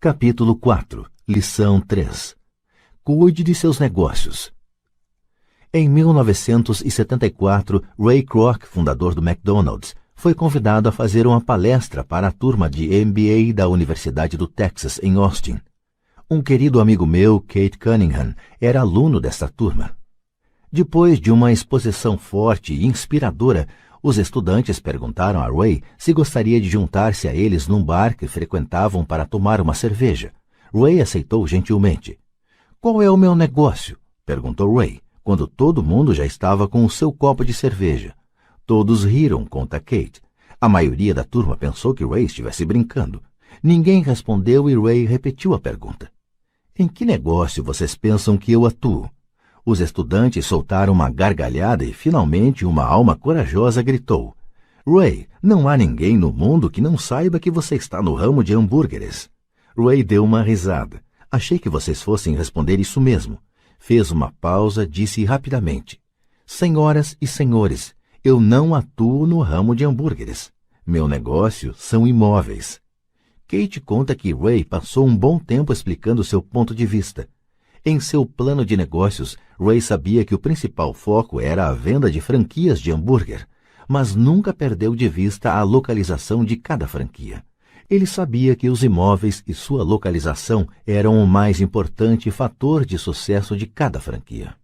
Capítulo 4. Lição 3. Cuide de seus negócios. Em 1974, Ray Kroc, fundador do McDonald's, foi convidado a fazer uma palestra para a turma de MBA da Universidade do Texas, em Austin. Um querido amigo meu, Kate Cunningham, era aluno dessa turma. Depois de uma exposição forte e inspiradora, os estudantes perguntaram a Ray se gostaria de juntar-se a eles num bar que frequentavam para tomar uma cerveja. Ray aceitou gentilmente. "Qual é o meu negócio?" perguntou Ray, quando todo mundo já estava com o seu copo de cerveja. Todos riram, conta Kate. A maioria da turma pensou que Ray estivesse brincando. Ninguém respondeu e Ray repetiu a pergunta. "Em que negócio vocês pensam que eu atuo?" Os estudantes soltaram uma gargalhada e, finalmente, uma alma corajosa gritou. "Ray, não há ninguém no mundo que não saiba que você está no ramo de hambúrgueres." Ray deu uma risada. "Achei que vocês fossem responder isso mesmo." Fez uma pausa, disse rapidamente. "Senhoras e senhores, eu não atuo no ramo de hambúrgueres. Meu negócio são imóveis." Kate conta que Ray passou um bom tempo explicando seu ponto de vista. Em seu plano de negócios, Ray sabia que o principal foco era a venda de franquias de hambúrguer, mas nunca perdeu de vista a localização de cada franquia. Ele sabia que os imóveis e sua localização eram o mais importante fator de sucesso de cada franquia.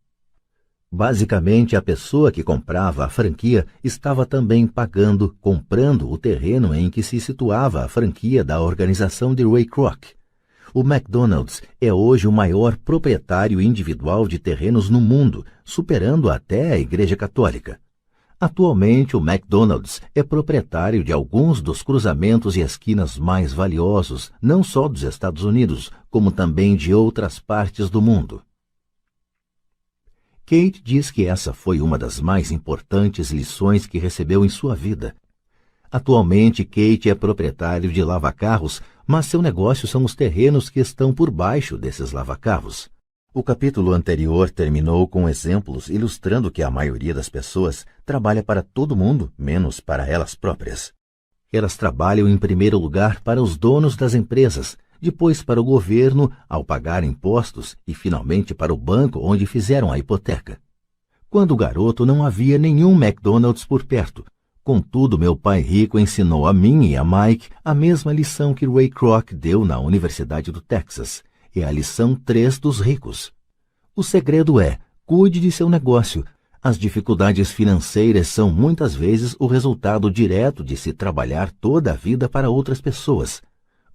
Basicamente, a pessoa que comprava a franquia estava também comprando o terreno em que se situava a franquia da organização de Ray Kroc. O McDonald's é hoje o maior proprietário individual de terrenos no mundo, superando até a Igreja Católica. Atualmente, o McDonald's é proprietário de alguns dos cruzamentos e esquinas mais valiosos, não só dos Estados Unidos, como também de outras partes do mundo. Kate diz que essa foi uma das mais importantes lições que recebeu em sua vida. Atualmente, Kate é proprietário de lava-carros, mas seu negócio são os terrenos que estão por baixo desses lava-carros. O capítulo anterior terminou com exemplos ilustrando que a maioria das pessoas trabalha para todo mundo, menos para elas próprias. Elas trabalham em primeiro lugar para os donos das empresas, depois para o governo ao pagar impostos e finalmente para o banco onde fizeram a hipoteca. Quando garoto não havia nenhum McDonald's por perto. Contudo, meu pai rico ensinou a mim e a Mike a mesma lição que Ray Kroc deu na Universidade do Texas. É a lição 3 dos ricos. O segredo é: cuide de seu negócio. As dificuldades financeiras são muitas vezes o resultado direto de se trabalhar toda a vida para outras pessoas.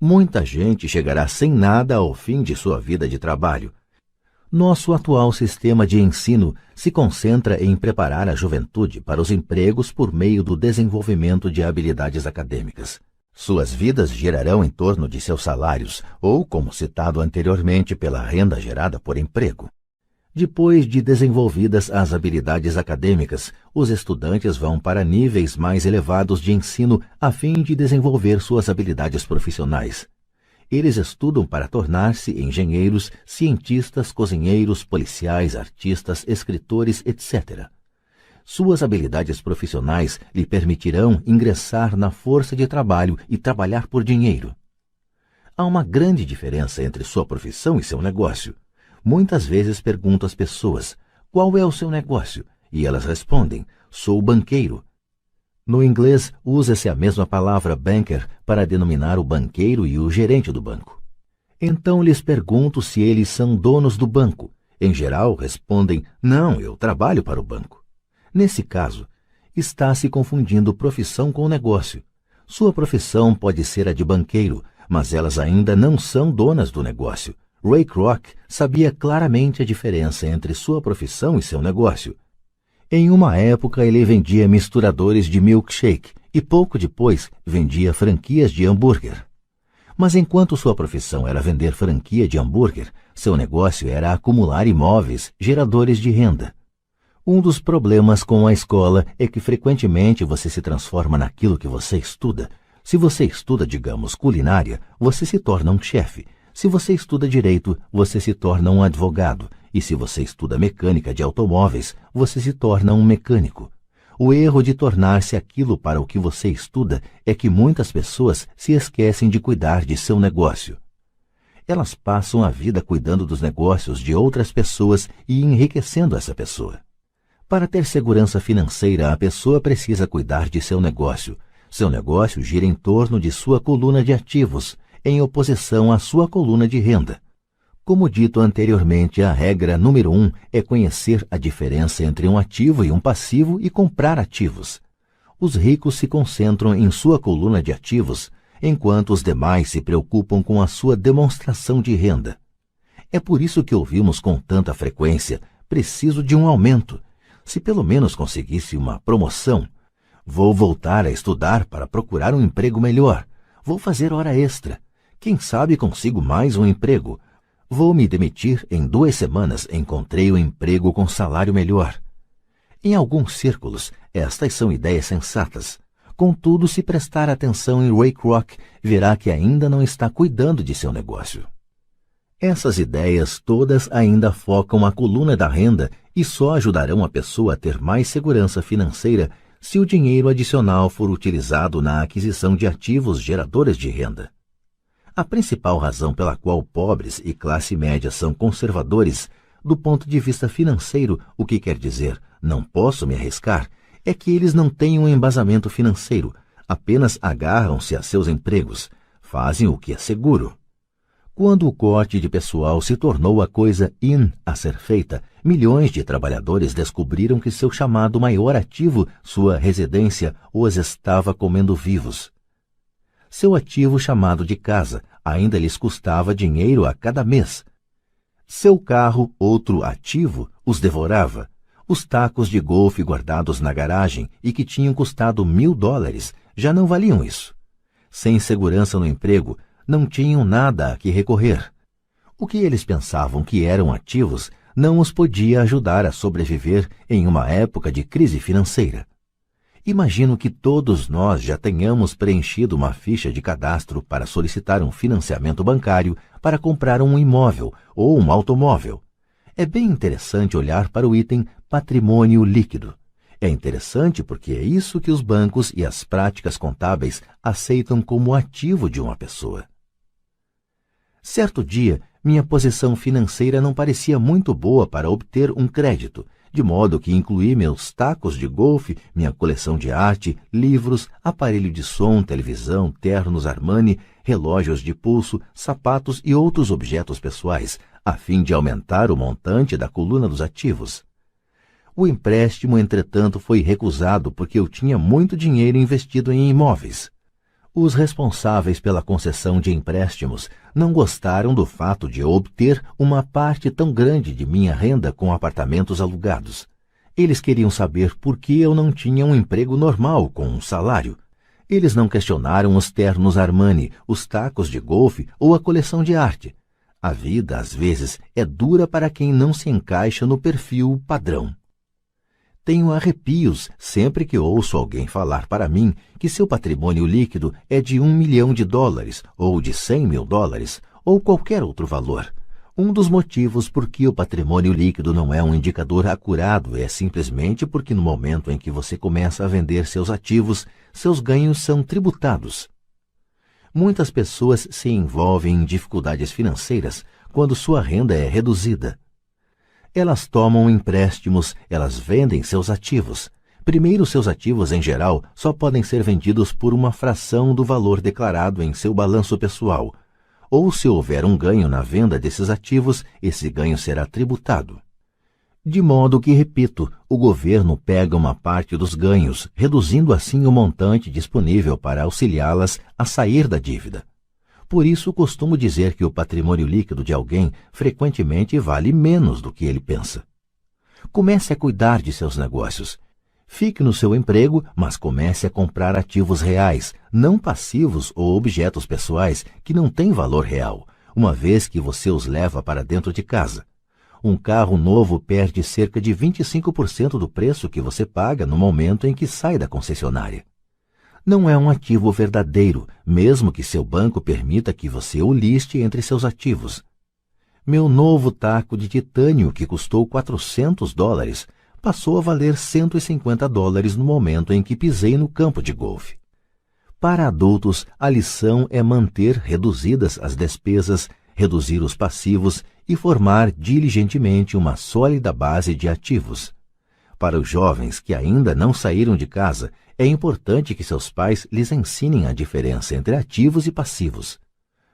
Muita gente chegará sem nada ao fim de sua vida de trabalho. Nosso atual sistema de ensino se concentra em preparar a juventude para os empregos por meio do desenvolvimento de habilidades acadêmicas. Suas vidas girarão em torno de seus salários, ou, como citado anteriormente, pela renda gerada por emprego. Depois de desenvolvidas as habilidades acadêmicas, os estudantes vão para níveis mais elevados de ensino a fim de desenvolver suas habilidades profissionais. Eles estudam para tornar-se engenheiros, cientistas, cozinheiros, policiais, artistas, escritores, etc. Suas habilidades profissionais lhe permitirão ingressar na força de trabalho e trabalhar por dinheiro. Há uma grande diferença entre sua profissão e seu negócio. Muitas vezes pergunto às pessoas: "Qual é o seu negócio?" E elas respondem: "Sou banqueiro." No inglês, usa-se a mesma palavra banker para denominar o banqueiro e o gerente do banco. Então lhes pergunto se eles são donos do banco. Em geral, respondem: "Não, eu trabalho para o banco." Nesse caso, está se confundindo profissão com negócio. Sua profissão pode ser a de banqueiro, mas elas ainda não são donas do negócio. Ray Kroc sabia claramente a diferença entre sua profissão e seu negócio. Em uma época, ele vendia misturadores de milkshake e pouco depois vendia franquias de hambúrguer. Mas enquanto sua profissão era vender franquia de hambúrguer, seu negócio era acumular imóveis, geradores de renda. Um dos problemas com a escola é que frequentemente você se transforma naquilo que você estuda. Se você estuda, digamos, culinária, você se torna um chefe. Se você estuda direito, você se torna um advogado. E se você estuda mecânica de automóveis, você se torna um mecânico. O erro de tornar-se aquilo para o que você estuda é que muitas pessoas se esquecem de cuidar de seu negócio. Elas passam a vida cuidando dos negócios de outras pessoas e enriquecendo essa pessoa. Para ter segurança financeira, a pessoa precisa cuidar de seu negócio. Seu negócio gira em torno de sua coluna de ativos, em oposição à sua coluna de renda. Como dito anteriormente, a regra número 1 é conhecer a diferença entre um ativo e um passivo e comprar ativos. Os ricos se concentram em sua coluna de ativos, enquanto os demais se preocupam com a sua demonstração de renda. É por isso que ouvimos com tanta frequência: preciso de um aumento. Se pelo menos conseguisse uma promoção. Vou voltar a estudar para procurar um emprego melhor. Vou fazer hora extra. Quem sabe consigo mais um emprego. Vou me demitir em 2 semanas. Encontrei um emprego com salário melhor. Em alguns círculos, estas são ideias sensatas. Contudo, se prestar atenção em Ray Kroc, verá que ainda não está cuidando de seu negócio. Essas ideias todas ainda focam a coluna da renda e só ajudarão a pessoa a ter mais segurança financeira se o dinheiro adicional for utilizado na aquisição de ativos geradores de renda. A principal razão pela qual pobres e classe média são conservadores, do ponto de vista financeiro, o que quer dizer não posso me arriscar, é que eles não têm um embasamento financeiro, apenas agarram-se a seus empregos, fazem o que é seguro. Quando o corte de pessoal se tornou a coisa in a ser feita, milhões de trabalhadores descobriram que seu chamado maior ativo, sua residência, os estava comendo vivos. Seu ativo chamado de casa ainda lhes custava dinheiro a cada mês. Seu carro, outro ativo, os devorava. Os tacos de golfe guardados na garagem e que tinham custado $1.000 já não valiam isso. Sem segurança no emprego, não tinham nada a que recorrer. O que eles pensavam que eram ativos não os podia ajudar a sobreviver em uma época de crise financeira. Imagino que todos nós já tenhamos preenchido uma ficha de cadastro para solicitar um financiamento bancário para comprar um imóvel ou um automóvel. É bem interessante olhar para o item patrimônio líquido. É interessante porque é isso que os bancos e as práticas contábeis aceitam como ativo de uma pessoa. Certo dia, minha posição financeira não parecia muito boa para obter um crédito, de modo que incluí meus tacos de golfe, minha coleção de arte, livros, aparelho de som, televisão, ternos Armani, relógios de pulso, sapatos e outros objetos pessoais, a fim de aumentar o montante da coluna dos ativos. O empréstimo, entretanto, foi recusado porque eu tinha muito dinheiro investido em imóveis. Os responsáveis pela concessão de empréstimos não gostaram do fato de eu obter uma parte tão grande de minha renda com apartamentos alugados. Eles queriam saber por que eu não tinha um emprego normal com um salário. Eles não questionaram os ternos Armani, os tacos de golfe ou a coleção de arte. A vida, às vezes, é dura para quem não se encaixa no perfil padrão. Tenho arrepios sempre que ouço alguém falar para mim que seu patrimônio líquido é de $1 milhão ou de $100.000 ou qualquer outro valor. Um dos motivos por que o patrimônio líquido não é um indicador acurado é simplesmente porque no momento em que você começa a vender seus ativos, seus ganhos são tributados. Muitas pessoas se envolvem em dificuldades financeiras quando sua renda é reduzida. Elas tomam empréstimos, elas vendem seus ativos. Primeiro, seus ativos, em geral, só podem ser vendidos por uma fração do valor declarado em seu balanço pessoal. Ou, se houver um ganho na venda desses ativos, esse ganho será tributado. De modo que, repito, o governo pega uma parte dos ganhos, reduzindo assim o montante disponível para auxiliá-las a sair da dívida. Por isso, costumo dizer que o patrimônio líquido de alguém frequentemente vale menos do que ele pensa. Comece a cuidar de seus negócios. Fique no seu emprego, mas comece a comprar ativos reais, não passivos ou objetos pessoais que não têm valor real, uma vez que você os leva para dentro de casa. Um carro novo perde cerca de 25% do preço que você paga no momento em que sai da concessionária. Não é um ativo verdadeiro, mesmo que seu banco permita que você o liste entre seus ativos. Meu novo taco de titânio, que custou $400, passou a valer $150 no momento em que pisei no campo de golfe. Para adultos, a lição é manter reduzidas as despesas, reduzir os passivos e formar diligentemente uma sólida base de ativos. Para os jovens que ainda não saíram de casa, é importante que seus pais lhes ensinem a diferença entre ativos e passivos.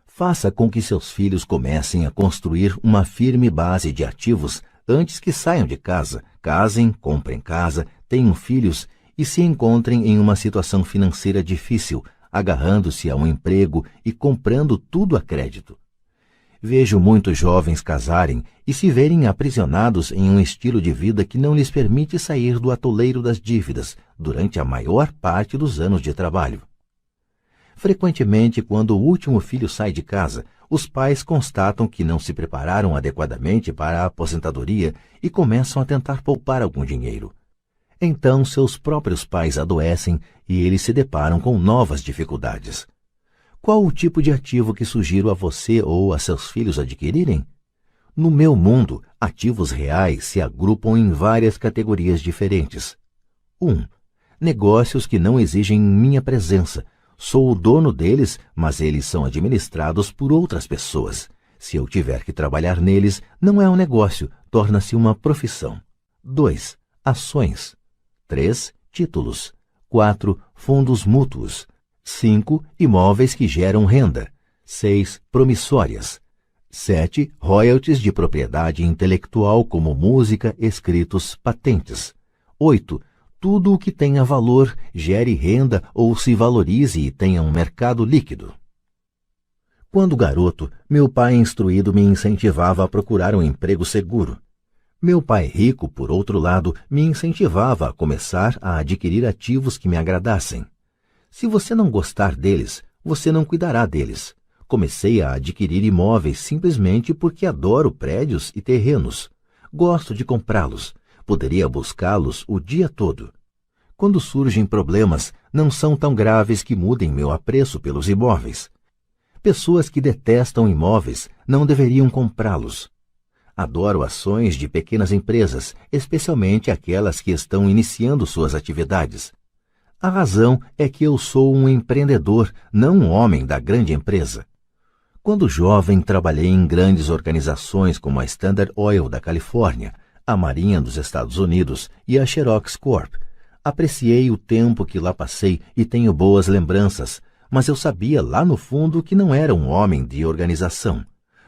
Faça com que seus filhos comecem a construir uma firme base de ativos antes que saiam de casa, casem, comprem casa, tenham filhos e se encontrem em uma situação financeira difícil, agarrando-se a um emprego e comprando tudo a crédito. Vejo muitos jovens casarem e se verem aprisionados em um estilo de vida que não lhes permite sair do atoleiro das dívidas durante a maior parte dos anos de trabalho. Frequentemente, quando o último filho sai de casa, os pais constatam que não se prepararam adequadamente para a aposentadoria e começam a tentar poupar algum dinheiro. Então, seus próprios pais adoecem e eles se deparam com novas dificuldades. Qual o tipo de ativo que sugiro a você ou a seus filhos adquirirem? No meu mundo, ativos reais se agrupam em várias categorias diferentes. 1. Negócios que não exigem minha presença. Sou o dono deles, mas eles são administrados por outras pessoas. Se eu tiver que trabalhar neles, não é um negócio, torna-se uma profissão. 2. Ações. 3. Títulos. 4. Fundos mútuos. 5. Imóveis que geram renda. 6. Promissórias. 7. Royalties de propriedade intelectual como música, escritos, patentes. 8. Tudo o que tenha valor, gere renda ou se valorize e tenha um mercado líquido. Quando garoto, meu pai instruído me incentivava a procurar um emprego seguro. Meu pai rico, por outro lado, me incentivava a começar a adquirir ativos que me agradassem. Se você não gostar deles, você não cuidará deles. Comecei a adquirir imóveis simplesmente porque adoro prédios e terrenos. Gosto de comprá-los. Poderia buscá-los o dia todo. Quando surgem problemas, não são tão graves que mudem meu apreço pelos imóveis. Pessoas que detestam imóveis não deveriam comprá-los. Adoro ações de pequenas empresas, especialmente aquelas que estão iniciando suas atividades. A razão é que eu sou um empreendedor, não um homem da grande empresa. Quando jovem, trabalhei em grandes organizações como a Standard Oil da Califórnia, a Marinha dos Estados Unidos e a Xerox Corp. Apreciei o tempo que lá passei e tenho boas lembranças, mas eu sabia lá no fundo que não era um homem de organização.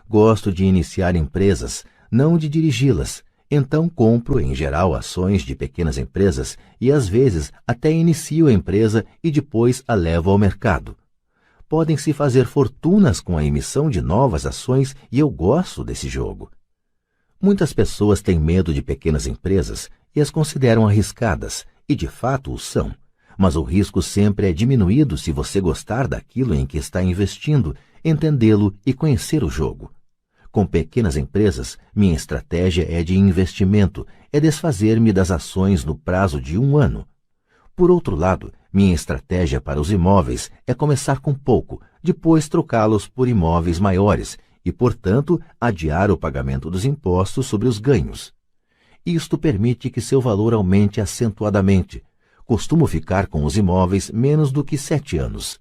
Gosto de iniciar empresas, não de dirigi-las. Então compro, em geral, ações de pequenas empresas e, às vezes, até inicio a empresa e depois a levo ao mercado. Podem-se fazer fortunas com a emissão de novas ações e eu gosto desse jogo. Muitas pessoas têm medo de pequenas empresas e as consideram arriscadas, e de fato o são. Mas o risco sempre é diminuído se você gostar daquilo em que está investindo, entendê-lo e conhecer o jogo. Com pequenas empresas, minha estratégia é de investimento, é desfazer-me das ações no prazo de 1 ano. Por outro lado, minha estratégia para os imóveis é começar com pouco, depois trocá-los por imóveis maiores e, portanto, adiar o pagamento dos impostos sobre os ganhos. Isto permite que seu valor aumente acentuadamente. Costumo ficar com os imóveis menos do que 7 anos.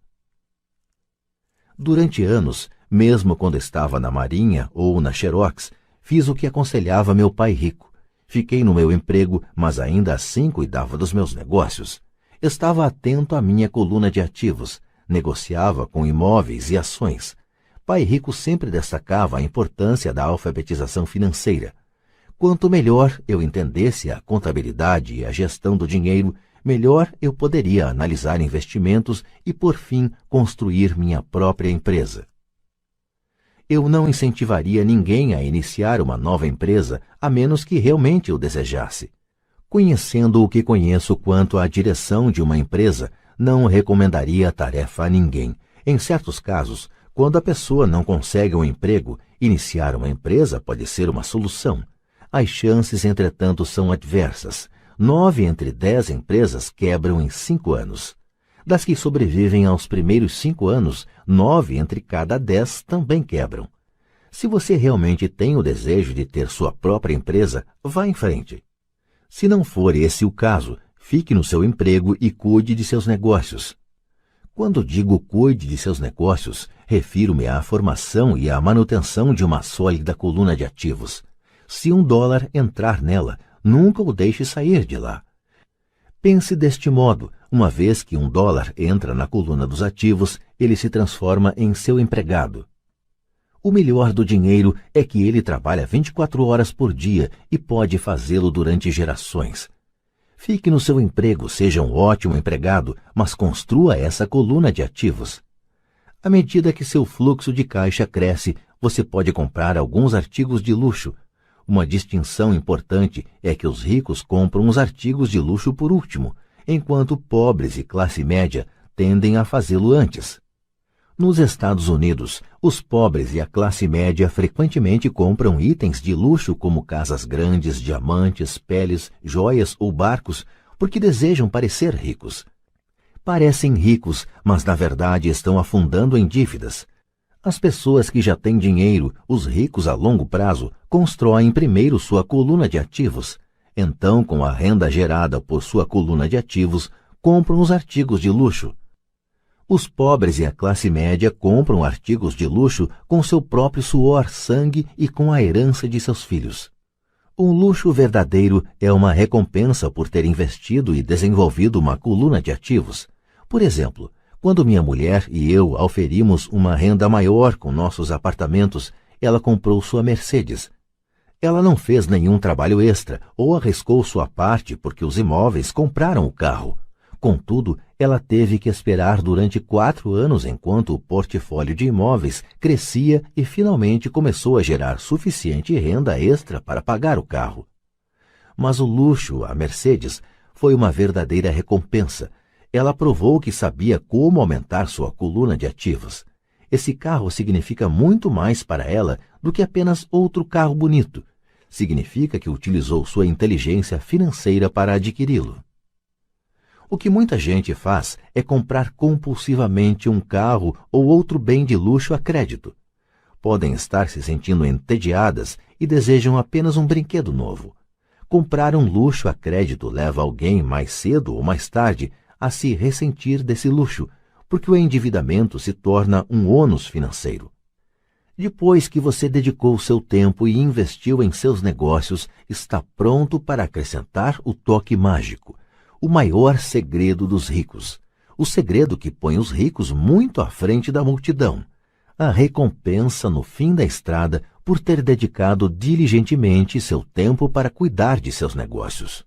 Durante anos, mesmo quando estava na Marinha ou na Xerox, fiz o que aconselhava meu pai rico. Fiquei no meu emprego, mas ainda assim cuidava dos meus negócios. Estava atento à minha coluna de ativos, negociava com imóveis e ações. Pai rico sempre destacava a importância da alfabetização financeira. Quanto melhor eu entendesse a contabilidade e a gestão do dinheiro, melhor eu poderia analisar investimentos e, por fim, construir minha própria empresa. Eu não incentivaria ninguém a iniciar uma nova empresa, a menos que realmente o desejasse. Conhecendo o que conheço quanto à direção de uma empresa, não recomendaria a tarefa a ninguém. Em certos casos, quando a pessoa não consegue um emprego, iniciar uma empresa pode ser uma solução. As chances, entretanto, são adversas. 9 entre 10 empresas quebram em 5 anos. Das que sobrevivem aos primeiros 5 anos, 9 entre cada 10 também quebram. Se você realmente tem o desejo de ter sua própria empresa, vá em frente. Se não for esse o caso, fique no seu emprego e cuide de seus negócios. Quando digo cuide de seus negócios, Refiro-me à formação e à manutenção de uma sólida coluna de ativos. Se $1 entrar nela, nunca o deixe sair de lá. Pense deste modo: uma vez que $1 entra na coluna dos ativos, ele se transforma em seu empregado. O melhor do dinheiro é que ele trabalha 24 horas por dia e pode fazê-lo durante gerações. Fique no seu emprego, seja um ótimo empregado, mas construa essa coluna de ativos. À medida que seu fluxo de caixa cresce, você pode comprar alguns artigos de luxo. Uma distinção importante é que os ricos compram os artigos de luxo por último, enquanto pobres e classe média tendem a fazê-lo antes. Nos Estados Unidos, os pobres e a classe média frequentemente compram itens de luxo como casas grandes, diamantes, peles, joias ou barcos, porque desejam parecer ricos. Parecem ricos, mas na verdade estão afundando em dívidas. As pessoas que já têm dinheiro, os ricos a longo prazo, constroem primeiro sua coluna de ativos. Então, com a renda gerada por sua coluna de ativos, compram os artigos de luxo. Os pobres e a classe média compram artigos de luxo com seu próprio suor, sangue e com a herança de seus filhos. Um luxo verdadeiro é uma recompensa por ter investido e desenvolvido uma coluna de ativos. Por exemplo, quando minha mulher e eu auferimos uma renda maior com nossos apartamentos, ela comprou sua Mercedes. Ela não fez nenhum trabalho extra ou arriscou sua parte porque os imóveis compraram o carro. Contudo, ela teve que esperar durante 4 anos enquanto o portfólio de imóveis crescia e finalmente começou a gerar suficiente renda extra para pagar o carro. Mas o luxo, a Mercedes, foi uma verdadeira recompensa. Ela provou que sabia como aumentar sua coluna de ativos. Esse carro significa muito mais para ela do que apenas outro carro bonito. Significa que utilizou sua inteligência financeira para adquiri-lo. O que muita gente faz é comprar compulsivamente um carro ou outro bem de luxo a crédito. Podem estar se sentindo entediadas e desejam apenas um brinquedo novo. Comprar um luxo a crédito leva alguém mais cedo ou mais tarde a se ressentir desse luxo, porque o endividamento se torna um ônus financeiro. Depois que você dedicou seu tempo e investiu em seus negócios, está pronto para acrescentar o toque mágico. O maior segredo dos ricos. O segredo que põe os ricos muito à frente da multidão. A recompensa no fim da estrada por ter dedicado diligentemente seu tempo para cuidar de seus negócios.